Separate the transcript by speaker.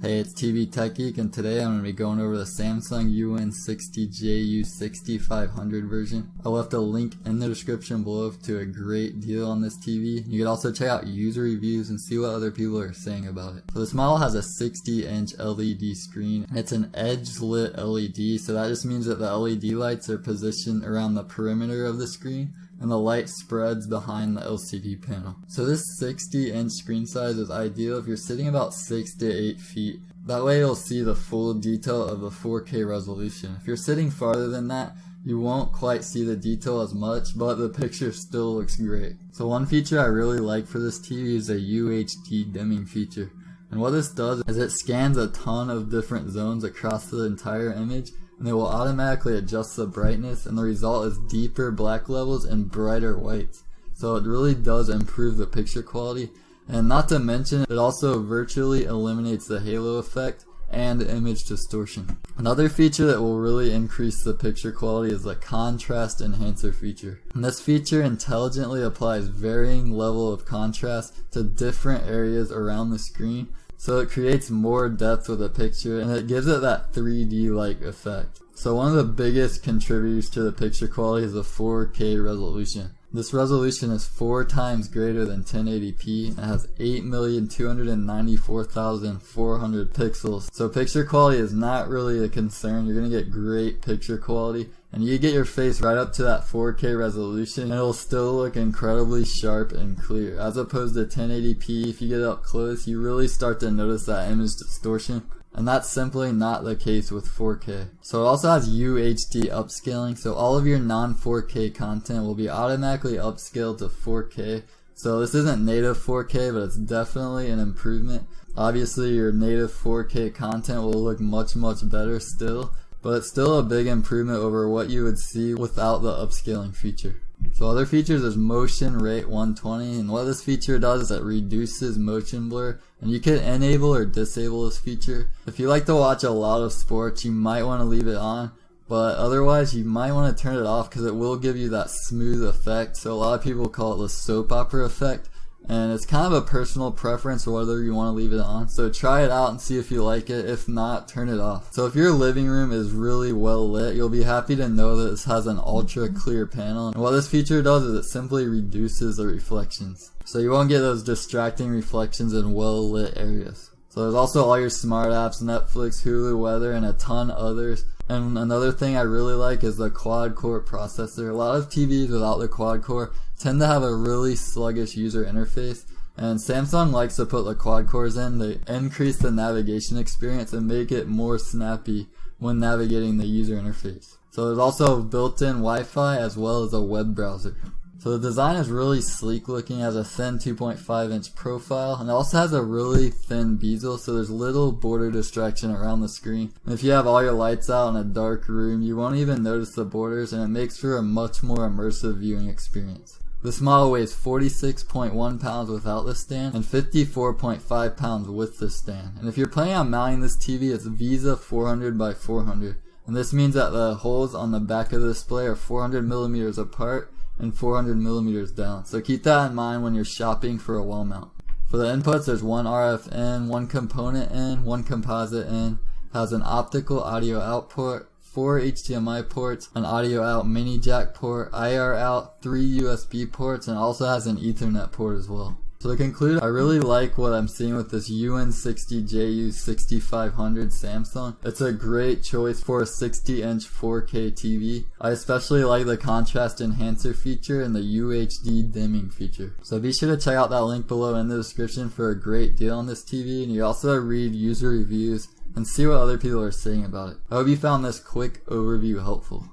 Speaker 1: Hey, it's TV Tech Geek, and today I'm going to be going over the Samsung UN60JU6500 version. I left a link in the description below to a great deal on this TV. You can also check out user reviews and see what other people are saying about it. So this model has a 60-inch LED screen. It's an edge-lit LED, so that just means that the LED lights are positioned around the perimeter of the screen, and the light spreads behind the LCD panel. So this 60-inch screen size is ideal if you're sitting about 6 to 8 feet. That way you'll see the full detail of the 4K resolution. If you're sitting farther than that, you won't quite see the detail as much, but the picture still looks great. So one feature I really like for this TV is a UHD dimming feature. And what this does is it scans a ton of different zones across the entire image, and it will automatically adjust the brightness, and the result is deeper black levels and brighter whites. So it really does improve the picture quality, and not to mention it also virtually eliminates the halo effect and image distortion. Another feature that will really increase the picture quality is the contrast enhancer feature. And this feature intelligently applies varying level of contrast to different areas around the screen, so it creates more depth with the picture and it gives it that 3D-like effect. So one of the biggest contributors to the picture quality is the 4K resolution. This resolution is 4 times greater than 1080p and has 8,294,400 pixels. So picture quality is not really a concern. You're going to get great picture quality, and you get your face right up to that 4K resolution and it'll still look incredibly sharp and clear. As opposed to 1080p, if you get up close, you really start to notice that image distortion. And that's simply not the case with 4K. So it also has UHD upscaling, so all of your non-4K content will be automatically upscaled to 4K. So this isn't native 4K, but it's definitely an improvement. Obviously your native 4K content will look much better still, but it's still a big improvement over what you would see without the upscaling feature. So other features is motion rate 120, and what this feature does is it reduces motion blur, and you can enable or disable this feature. If you like to watch a lot of sports, you might want to leave it on, but otherwise you might want to turn it off because it will give you that smooth effect. So a lot of people call it the soap opera effect, and it's kind of a personal preference whether you want to leave it on. So try it out and see if you like it. If not, turn it off. So if your living room is really well lit, you'll be happy to know that this has an ultra clear panel. And what this feature does is it simply reduces the reflections. So you won't get those distracting reflections in well lit areas. So there's also all your smart apps, Netflix, Hulu, weather, and a ton others. And another thing I really like is the quad-core processor. A lot of TVs without the quad-core tend to have a really sluggish user interface, and Samsung likes to put the quad-cores in to increase the navigation experience and make it more snappy when navigating the user interface. So there's also built-in Wi-Fi as well as a web browser. So the design is really sleek looking, has a thin 2.5 inch profile, and it also has a really thin bezel, so there's little border distraction around the screen. And if you have all your lights out in a dark room, you won't even notice the borders, and it makes for a much more immersive viewing experience. This model weighs 46.1 pounds without the stand and 54.5 pounds with the stand. And if you're planning on mounting this TV, it's Visa 400 by 400. And this means that the holes on the back of the display are 400 millimeters apart and 400 millimeters down. So keep that in mind when you're shopping for a wall mount. For the inputs, there's one RF in, one component in, one composite in, has an optical audio out port, 4 HDMI ports, an audio out mini jack port, IR out, 3 USB ports, and also has an Ethernet port as well. So to conclude, I really like what I'm seeing with this UN60JU6500 Samsung. It's a great choice for a 60-inch 4K TV. I especially like the contrast enhancer feature and the UHD dimming feature. So be sure to check out that link below in the description for a great deal on this TV, and you also read user reviews and see what other people are saying about it. I hope you found this quick overview helpful.